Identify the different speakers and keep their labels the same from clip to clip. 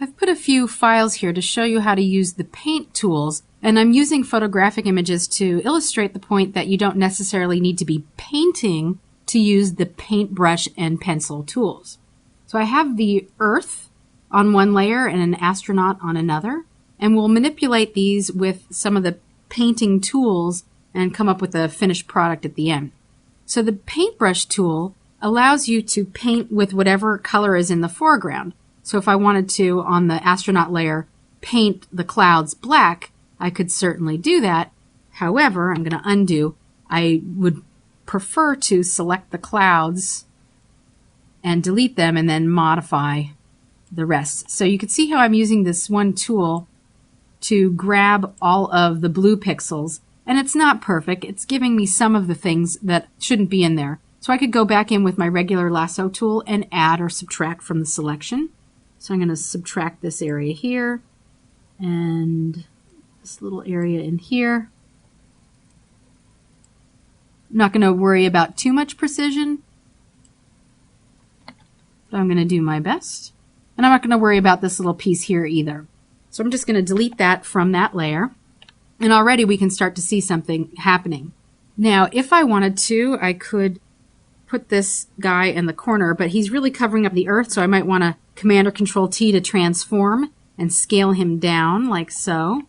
Speaker 1: I've put a few files here to show you how to use the paint tools, and I'm using photographic images to illustrate the point that you don't necessarily need to be painting to use the paintbrush and pencil tools. So I have the Earth on one layer and an astronaut on another, and we'll manipulate these with some of the painting tools and come up with a finished product at the end. So the paintbrush tool allows you to paint with whatever color is in the foreground. So if I wanted to, on the astronaut layer, paint the clouds black, I could certainly do that. However, I'm going to undo. I would prefer to select the clouds and delete them and then modify the rest. So you can see how I'm using this one tool to grab all of the blue pixels. And it's not perfect. It's giving me some of the things that shouldn't be in there. So I could go back in with my regular lasso tool and add or subtract from the selection. So I'm going to subtract this area here and this little area in here. I'm not going to worry about too much precision, but I'm going to do my best. And I'm not going to worry about this little piece here either. So I'm just going to delete that from that layer. And already we can start to see something happening. Now, if I wanted to, I could put this guy in the corner, but he's really covering up the Earth, so I might want to Command or Control T to transform and scale him down like so.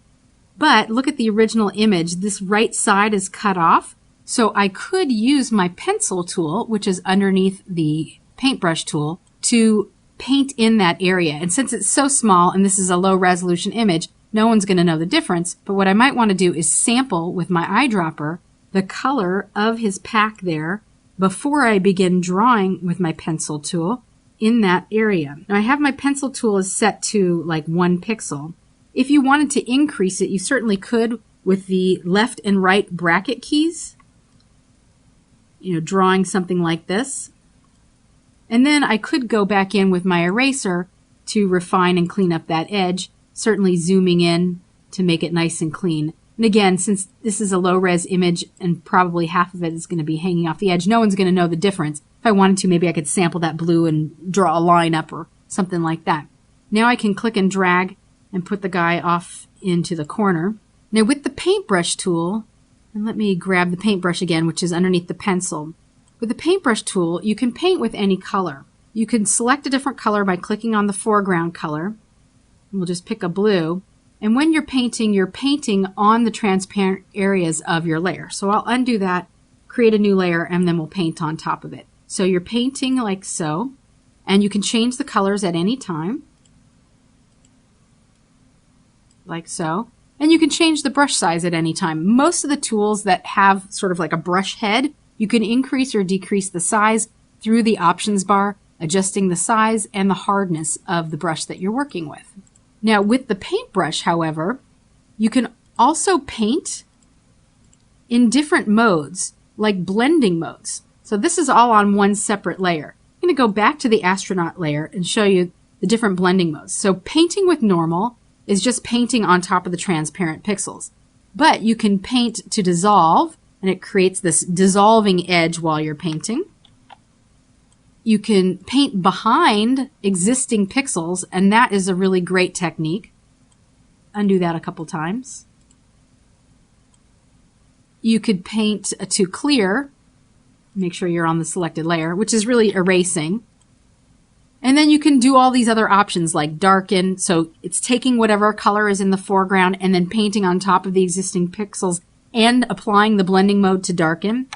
Speaker 1: But look at the original image. This right side is cut off, so I could use my pencil tool, which is underneath the paintbrush tool, to paint in that area. And since it's so small and this is a low resolution image, no one's going to know the difference. But what I might want to do is sample with my eyedropper the color of his pack there before I begin drawing with my pencil tool in that area. Now I have my pencil tool is set to like 1 pixel. If you wanted to increase it, you certainly could with the left and right bracket keys, drawing something like this. And then I could go back in with my eraser to refine and clean up that edge, certainly zooming in to make it nice and clean. And again, since this is a low-res image and probably half of it is going to be hanging off the edge, no one's going to know the difference. If I wanted to, maybe I could sample that blue and draw a line up or something like that. Now I can click and drag and put the guy off into the corner. Now with the paintbrush tool, and let me grab the paintbrush again, which is underneath the pencil. With the paintbrush tool, you can paint with any color. You can select a different color by clicking on the foreground color. We'll just pick a blue. And when you're painting on the transparent areas of your layer. So I'll undo that, create a new layer, and then we'll paint on top of it. So you're painting like so, and you can change the colors at any time, like so. And you can change the brush size at any time. Most of the tools that have sort of like a brush head, you can increase or decrease the size through the options bar, adjusting the size and the hardness of the brush that you're working with. Now with the paintbrush, however, you can also paint in different modes, like blending modes. So this is all on one separate layer. I'm going to go back to the astronaut layer and show you the different blending modes. So painting with normal is just painting on top of the transparent pixels. But you can paint to dissolve, and it creates this dissolving edge while you're painting. You can paint behind existing pixels, and that is a really great technique. Undo that a couple times. You could paint to clear, make sure you're on the selected layer, which is really erasing. And then you can do all these other options like darken, so it's taking whatever color is in the foreground and then painting on top of the existing pixels and applying the blending mode to darken.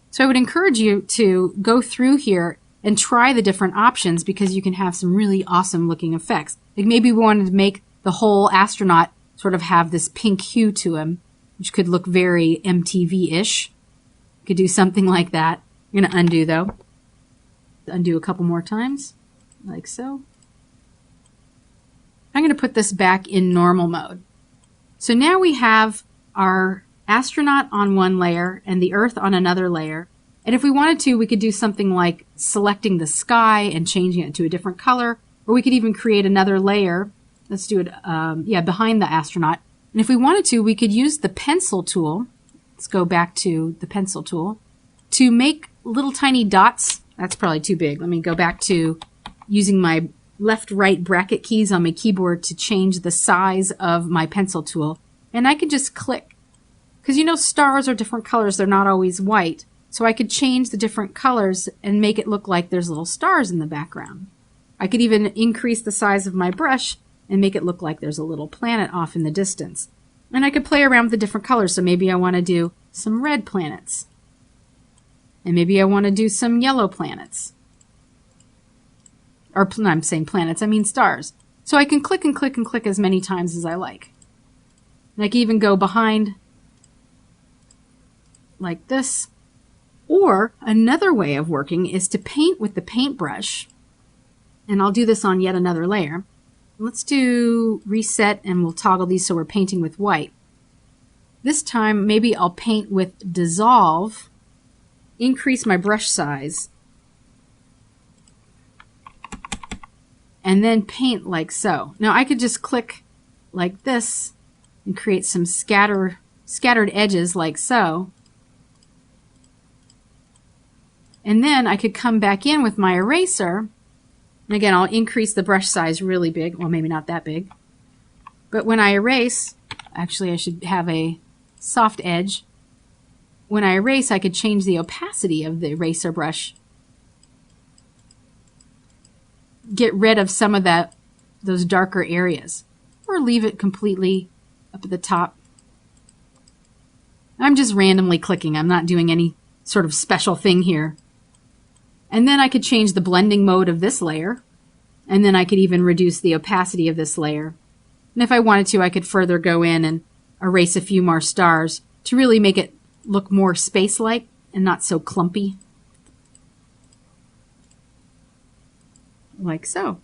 Speaker 1: So I would encourage you to go through here and try the different options because you can have some really awesome looking effects. Like maybe we wanted to make the whole astronaut sort of have this pink hue to him, which could look very MTV-ish. You could do something like that. I'm going to undo though. Undo a couple more times, like so. I'm going to put this back in normal mode. So now we have our astronaut on one layer and the Earth on another layer. And if we wanted to, we could do something like selecting the sky and changing it to a different color, or we could even create another layer. Let's do it, behind the astronaut. And if we wanted to, we could use the pencil tool. Let's go back to the pencil tool to make little tiny dots. That's probably too big. Let me go back to using my left, right bracket keys on my keyboard to change the size of my pencil tool. And I could just click. Because you know stars are different colors, they're not always white. So I could change the different colors and make it look like there's little stars in the background. I could even increase the size of my brush and make it look like there's a little planet off in the distance. And I could play around with the different colors. So maybe I want to do some red planets. And maybe I want to do some yellow planets. Or I'm saying planets, I mean stars. So I can click and click and click as many times as I like. And I can even go behind like this. Or another way of working is to paint with the paintbrush. And I'll do this on yet another layer. Let's do reset and we'll toggle these so we're painting with white. This time maybe I'll paint with dissolve, increase my brush size, and then paint like so. Now I could just click like this and create some scattered edges like so. And then I could come back in with my eraser. And again, I'll increase the brush size really big. Well, maybe not that big. But when I erase, actually I should have a soft edge. When I erase, I could change the opacity of the eraser brush. Get rid of some of those darker areas. Or leave it completely up at the top. I'm just randomly clicking. I'm not doing any sort of special thing here. And then I could change the blending mode of this layer. And then I could even reduce the opacity of this layer. And if I wanted to, I could further go in and erase a few more stars to really make it look more space-like and not so clumpy. Like so.